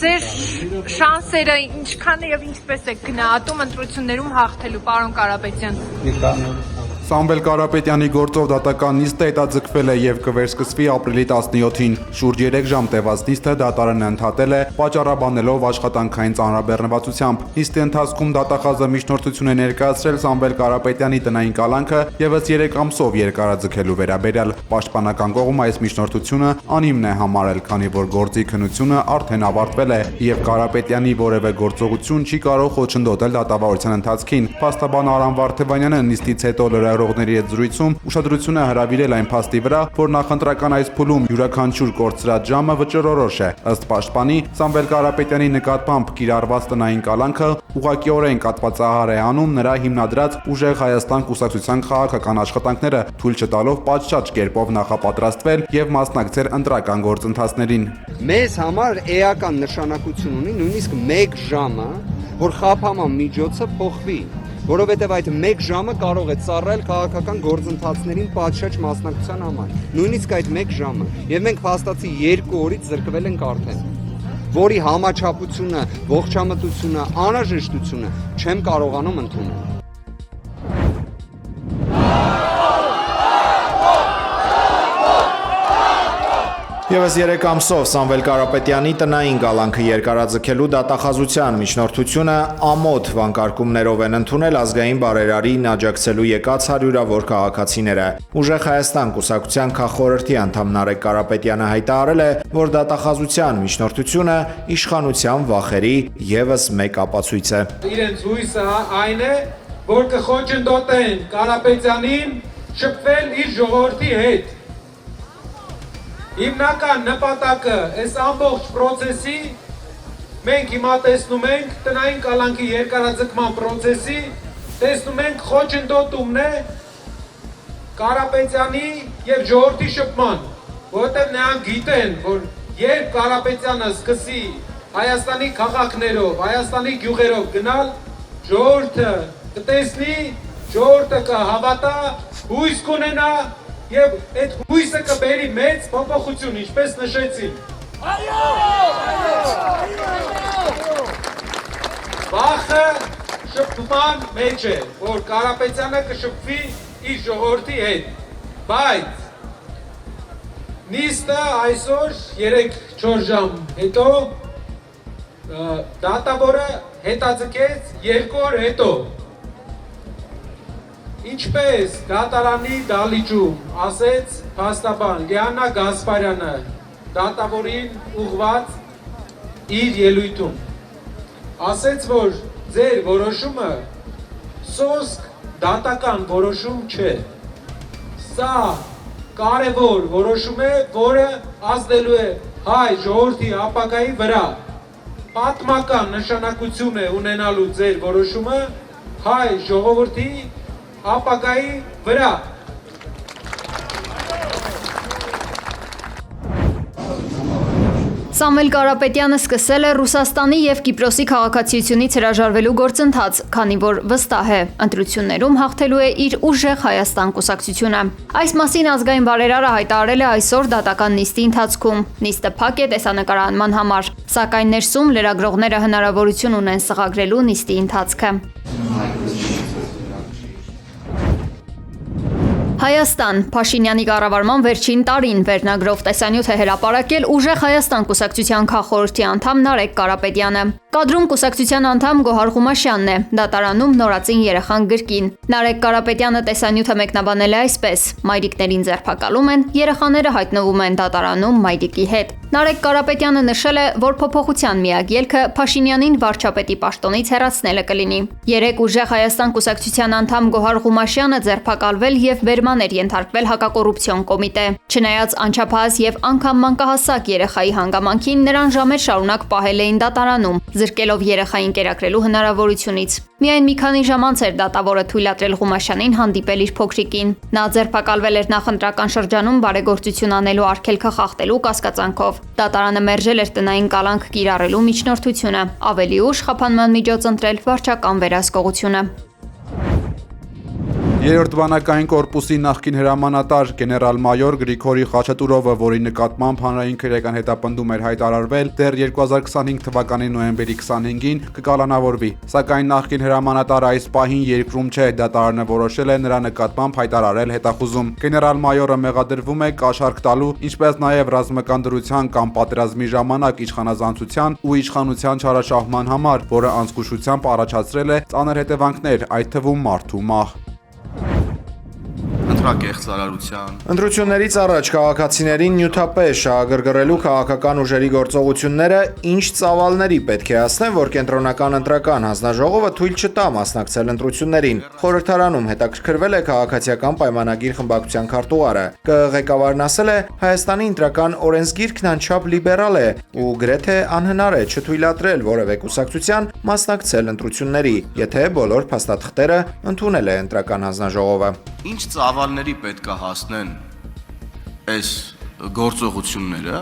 Ձեր շանսերը ինչքան է եւ ինչպես է գնահատում ընտրություններում հաղթելու, պարոն Կարապետյան։ Սամվել Կարապետյանի գործով դատական նիստը հետաձգվել է եւ կվերսկսվի ապրիլի 17-ին։ Շուրջ 3 ժամ տևած նիստը դատարանը ընդհատել է պատճառաբանելով աշխատանքային ծանրաբեռնվածությամբ։ Նիստի ընթացքում դատախազը միջնորդություն է ներկայացրել Սամվել Կարապետյանի տնային կալանքը եւս 3 ամսով երկարաձգելու վերաբերյալ։ Պաշտպանական կողմը այս միջնորդությունը անիմն է համարել, քանի որ գործի քննությունը արդեն ավարտվել է եւ Կարապետյանի որևէ գործողություն չի կարող խոչընդոտել դատավարության ընթացքին։ Փաստաբան Արամ Վարդևանյանը նիստից հետո լրագրողների հետ զրույցում ուշադրություն է հրավիրել այն փաստի վրա, որ նախընտրական այս փուլում յուրաքանչյուր կորցրած ժամը վճռորոշ է։ Ըստ պաշտպանի, Սամվել Կարապետյանի նկատմամբ կիրառված տնային կալանքը ուղղակիորեն կատվածահար է անում նրա հիմնադրած Ուժեղ Հայաստան կուսակցության քաղաքական աշխատանքները, թույլ չտալով պատշաճ կերպով նախապատրաստվել եւ մասնակցել ընտրական գործընթացներին։ Մեզ համար էական նշանակություն ունի նույնիսկ 1 ժամը, որ խափանման միջոցը փոխվի, որովհետև այդ 1 ժամը կարող է ծառայել քաղաքական գործընթացներին պատշաճ մասնակցության համար։ Նույնիսկ այդ 1 ժամը, եւ մենք փաստացի 2 օրից զրկվել ենք արդեն, որի համաչափությունը, ողջամտությունը, անհրաժեշտությունը չեմ կարողանում ընդունել։ Եվս 3 ամսով Սամվել Կարապետյանի տնային կալանքը երկարաձգելու դատախազության միջնորդությունը ամոթ վանկարկումներով են ընդունել ազգային բարերարին աջակցելու եկած հարյուրավոր քաղաքացիները։ Ուժեղ Հայաստան կուսակցության քաղխորհրդի անդամ Նարեկ Կարապետյանը հայտարարել է, որ դատախազության միջնորդությունը իշխանության վախերի եւս մեկ ապացույց է։ Իրենց հույսը այն է, որ կխոչընդոտեն Կարապետյանին շփվել իր ժողովրդի հետ։ Հիմնական նպատակը այս ամբողջ process-ի մենք հիմա տեսնում ենք տնային կալանքի երկարաձգման process-ի, տեսնում ենք խոչընդոտումն է Կարապետյանի եւ ժողովրդի շփման, որովհետեւ նրանք գիտեն, որ երբ Կարապետյանը սկսի Հայաստանի քաղաքներով, Հայաստանի գյուղերով գնալ, ժողովուրդը կտեսնի, ժողովուրդը կհավատա, հույս կունենա եւ այդ հույսը կբերի մեծ փոփոխություն, ինչպես նշեցին։ Վախը շփման մեջ է, որ Կարապետյանը կշփվի իր ժողովրդի հետ, բայց նիստը այսօր 3-4 ժամ հետո դատավորը հետաձգեց 2 օր հետո։ Ինչպես դատարանի դալիճում ասեց փաստաբան Լիանա Գասպարյանը դատավորին ուղղված իր ելույթում, ասեց, որ ձեր որոշումը սոսկ դատական որոշում չէ, սա կարևոր որոշում է, որը ազդելու է հայ ժողովրդի ապագայի վրա, պատմական նշանակություն է ունենալու ձեր որոշումը հայ ժողովրդի ապագայի վրա։ Սամվել Կարապետյանը սկսել է Ռուսաստանի եւ Կիպրոսի քաղաքացիությունից հրաժարվելու գործընթաց, քանի որ վստահ է, ընտրություններում հաղթելու է իր Ուժեղ Հայաստան կուսակցությունը։ Այս մասին ազգային բարերարը հայտարարել է այսօր դատական նիստի ընթացքում։ Նիստը փակ է տեսանկարահանման համար, սակայն ներսում լրագրողները հնարավորություն ունեն սղագրելու նիստի ընթացքը։ Հայաստան Փաշինյանի կառավարման վերջին տարին վերնագրով տեսանյութ է հրապարակել Ուժեղ Հայաստան կուսակցության քաղխորհրդի անդամ Նարեկ Կարապետյանը։ Կադրում կուսակցության անդամ Գոհար Ղումաշյանն է, դատարանում նորածին երեխան գրկին։ Նարեկ Կարապետյանը տեսանյութը մեկնաբանել է այսպես. մայրիկներին ձերբակալում են, երեխաները հայտնվում են դատարանում մայրիկի հետ։ Նարեկ Կարապետյանը նշել է, որ փոփոխության միակ ելքը Փաշինյանին վարչապետի պաշտոնից հեռացնելը կլինի։ 3 Ուժեղ Հայաստան կուսակցության անդամ Գոհար Ղումաշյանը ձերբակալվել եւ բերման էր ենթարկվել հակակոռուպցիոն կոմիտե։ Չնայած անչափահաս եւ անգամ մանկահասակ երեխայի հանգամանքին նրան ժամեր շարունակ պահել էին դատարանում, զրկելով երեխային կերակրելու հնարավորությունից։ Միայն մի քանի ժամ անց էր դատավորը թույլատրել Ղումաշյանին հանդիպել իր փոքրիկին։ Նա ձերբակալվել էր նախընտրական շրջանում բարեգործություն անելու արգելքը խախտելու կասկածանքով։ Դատարանը մերժել էր տնային կալանք կիրառելու միջնորդությունը, ավելի ուշ խափանման միջոց ընտրել վարչական վերահսկողությունը։ Երրորդ բանակային կորպուսի նախկին հրամանատար գեներալ-մայոր Գրիգորի Խաչատուրովը, որի նկատմամբ հանրային քրեական հետապնդում էր հայտարարվել, դեռ 2025 թվականի նոյեմբերի 25-ին կկալանավորվի։ Սակայն նախկին հրամանատարը այս պահին երկրում չէ, դատարանը որոշել է նրա նկատմամբ հայտարարել հետախուզում։ Գեներալ-մայորը մեղադրվում է կաշառք տալու, ինչպես նաև ռազմական դրության կամ պատերազմի ժամանակ իշխանազանցության ու իշխանության չարաշահման համար, որը անզգուշությամբ առաջացրել է ծանր հետևանքներ, այդ թվում մարդու մահ։ Ընտրություններից առաջ քաղաքացիներին նյութապես շահագրգռելու քաղաքական ուժերի գործողությունները ինչ ծավալների պետք է հասնեն, որ կենտրոնական ընտրական հանձնաժողովը թույլ չտա մասնակցել ընտրություններին։ Խորհրդարանում հետաքրքրվել է քաղաքացիական պայմանագիր խմբակցության քարտուղարը։ ԿԸ ղեկավարն ասել է, Հայաստանի ընտրական օրենսգիրքն անչափ լիբերալ է ու գրեթե անհնար է չթույլատրել որևէ կուսակցության մասնակցել ընտրությունների, եթե բոլոր փաստաթղթերը ընդունել է ընտրական հանձնաժողովը։ Ինչ ծավալների պետք է հասնեն այս գործողությունները,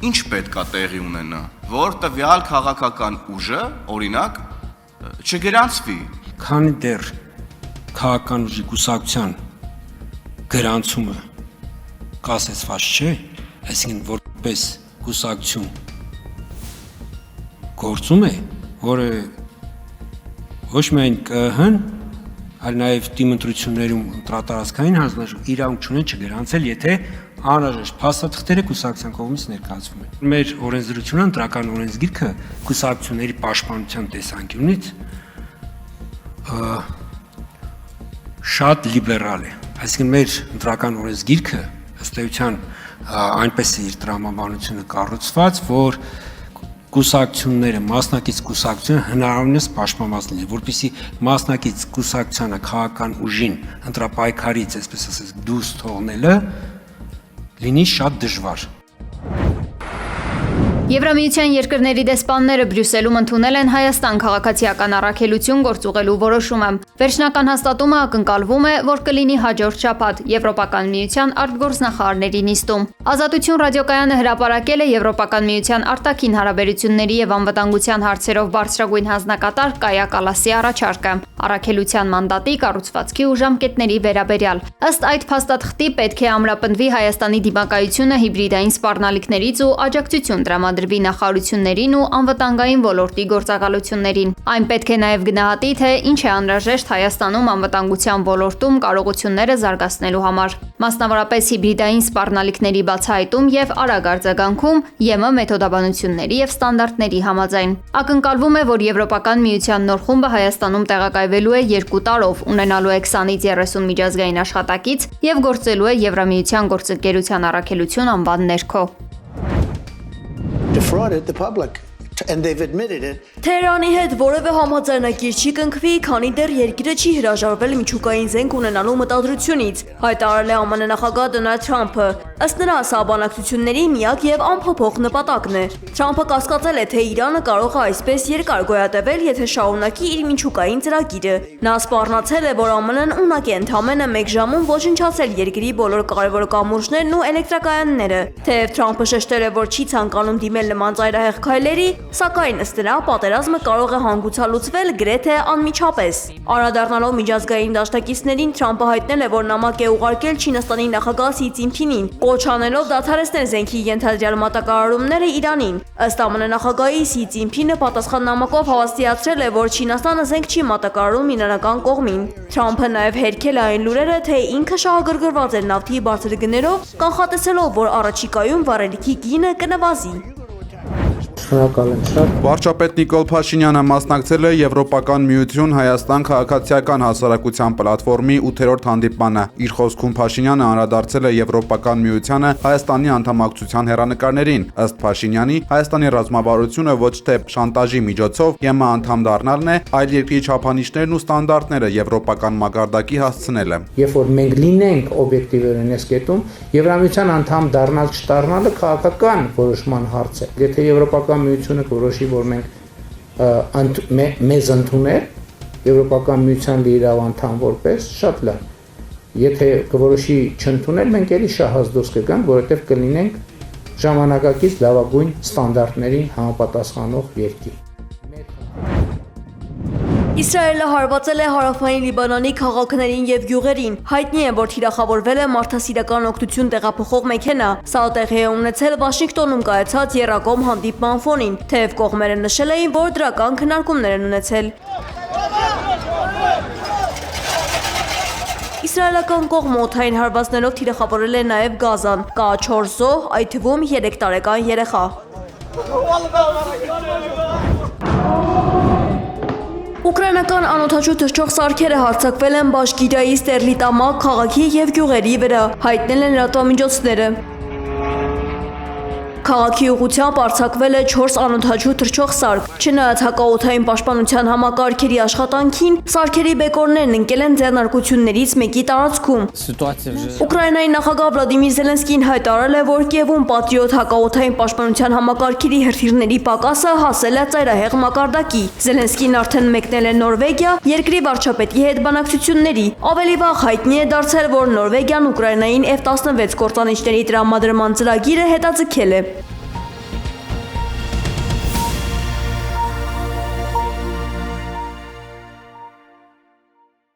ինչ պետք է տեղի ունենա, որ տվյալ քաղաքական ուժը, օրինակ, չգրանցվի։ Քանի դեռ քաղաքական ուժի կուսակցության գրանցումը կասեցված չէ, այսինքն որպես կուսակցություն գործում է, որը ոչ միայն ԿԸՀ-ն, այլ նաև դիմընտրություններում ընտրատարածքային հանձնաժողովը իրավունք չունեն չգրանցել, եթե անհրաժեշտ փաստաթղթերը կուսակցության կողմից ներկայացվում են։ Մեր օրենսդրությունը, ընտրական օրենսգիրքը կուսակցությունների պաշտպանության տեսանկյունից շատ լիբերալ է։ Այսինքն մեր ընտրական օրենսգիրքը ըստ էության այնպես է իր տրամաբանությունը կառուցված, որ կուսակցությունները, մասնակից կուսակցությունը հնարավորինս պաշտպանված լինի, որպեսզի մասնակից կուսակցությանը քաղաքական ուժին ընտրապայքարից, այսպես ասած, դուրս թողնելը լինի շատ դժվար։ Եվրամիության երկրների դեսպանները Բրյուսելում ընդունել են Հայաստան քաղաքացիական առաքելություն գործուղելու որոշումը։ Վերջնական հաստատումը ակնկալվում է, որ կլինի հաջորդ շաբաթ Եվրոպական միության արտգործնախարարների նիստում։ Ազատություն ռադիոկայանը հրապարակել է Եվրոպական միության արտաքին հարաբերությունների եւ անվտանգության հարցերով բարձրագույն հանձնակատար Կայա Կալասի առաջարկը առաքելության մանդատի, կառուցվածքի ու ժամկետների վերաբերյալ։ Ըստ այդ փաստաթղթի պետք է ամրապնդվի Հայաստանի դիմակայությունը հիբրիդային սպառնալիքներից ու աջակցություն տրամադրվի նախարարություններին ու անվտանգային ոլորտի գործակալություններին։ Այն պետք է նաև գնահատի, թե ինչ է անհրաժեշտ Հայաստանում անվտանգության ոլորտում կարողությունները զարգացնելու համար։ Մասնավորապես հիբրիդային սպառնալիքների բացահայտում եւ արագ արձագանքում ԵՄ մեթոդաբանությունների եւ ստանդարտների համաձայն։ Ակնկալվում է, որ Եվրոպական միության նոր խումբը Հայաստանում տեղակայվելու է 2 տարով, ունենալու է 20-ից 30 միջազգային աշխատակից եւ գործելու է Եվրամիության գործընկերության առաքելություն անվան ներքո։ Defrauded the public, and they've admitted it. Թեհրանի հետ որևէ համաձայնագիր չի կնքվի, քանի դեռ երկիրը չի հրաժարվել միջուկային զենք ունենալու մտադրությունից, հայտարարել է ԱՄՆ նախագահ Դոնալդ Թրամփը։ Ըստ նրա, սա բանակցությունների միակ եւ անփոփոխ նպատակն է։ Թրամփը կասկածել է, թե Իրանը կարող է այսպես երկար գոյատևել, եթե շարունակի իր միջուկային ծրագիրը։ Նա սպառնացել է, որ ԱՄՆ-ն ունակ է ընդամենը 1 ժամում ոչնչացել երկրի բոլոր կարևոր կամուրջներն ու էլեկտրակայանները։ Թեև Թրամփը շեշտել է, որ չի ցանկանում դիմել նման ծայրահեղ քայլերի, սակայն ըստ նրա պատերազմը կարող է հանգուցալուծվել գրեթե անմիջապես։ Անդրադառնալով միջազգային դաշնակիցներին, Թրամփը հայտնել է, որ նամակ է ուղարկել Չինաստանի նախագահ Սի Ցինփինին, կոչ անելով դադարեցնել զենքի ենթադրյալ մատակարարումները Իրանին։ Ըստ ԱՄՆ նախագահի, Սի Ցինփինը պատասխան նամակով հավաստիացրել է, որ Չինաստանը զենք չի մատակարարում իրանական կողմին։ Թրամփը նաև հերքել է այն լուրերը, թե ինքը շահագրգռված է նավթի բարձր գներով, կանխատեսելով, որ առաջիկայում վառելիքի գինը կնվազի։ Վարչապետ Նիկոլ Փաշինյանը մասնակցել է Եվրոպական միություն Հայաստան քաղաքացիական հասարակության պլատֆորմի 8-րդ հանդիպմանը։ Իր խոսքում Փաշինյանը անդրադարձել է Եվրոպական միությանը Հայաստանի անդամակցության հեռանկարներին։ Ըստ Փաշինյանի, Հայաստանի ռազմավարությունը ոչ թե շանտաժի միջոցով ԵՄ անդամ դառնալն է, այլ երկրի չափանիշներն ու ստանդարտները եվրոպական մակարդակի հասցնելը։ Երբ որ մենք լինենք օբյեկտիվորեն այս կետում, Եվրամիության անդամ դառնալ չդառնալը քաղաքական որոշման հարց է։ Եթե Եվրոպական միությունը որոշի, որ մենք մեզ ընդունել Եվրոպական միության լիիրավ անդամ որպես, շատ լավ։ Եթե կորոշի չընդունել, մենք էլի շահազդոս կգանք, որովհետև կլինենք ժամանակակից լավագույն ստանդարտներին համապատասխանող երկիր։ Իսրայելը հարվածել է հարավային Լիբանանի քաղաքներին եւ գյուղերին։ Հայտնի է, որ թիրախավորվել է մարդասիրական օգնություն տեղափոխող մեքենա։ Սա տեղի է ունեցել Վաշինգտոնում կայացած եռակողմ հանդիպման ֆոնին, թեև կողմերը նշել էին, որ դրական քննարկումներ են ունեցել։ Իսրայելական կողմը օդային հարվածներով թիրախավորել է նաև Գազան։ Կա 4 զոհ, այդ թվում 3 տարեկան երեխա։ Ուկրաինական անօդաչու թռչող սարքերը հարձակվել են Բաշկիրիայի Ստերլիտամակ քաղաքի եւ գյուղերի վրա, հայտնել են լրատվամիջոցները։ Քաղաքի ուղղությամբ արձակվել է 4 անօդաչու թռչող սարք։ Չնայած հակաօդային պաշտպանության համակարգերի աշխատանքին, սարքերի բեկորներն ընկել են ձեռնարկություններից մեկի տարածքում։ Ուկրաինայի նախագահ Վլադիմիր Զելենսկին հայտարարել է, որ Կիևում պատրիոտ հակաօդային պաշտպանության համակարգերի հրթիռների պակասը հասել է ծայրահեղ մակարդակի։ Զելենսկին արդեն մեկնել է Նորվեգիա, երկրի վարչապետի հետ բանակցությունների։ Ավելի վաղ հայտնի է դարձել, որ Նորվեգիան Ուկրաինային F-16 կործանիչների տրամադրման ծրագիրը հետաձգել է։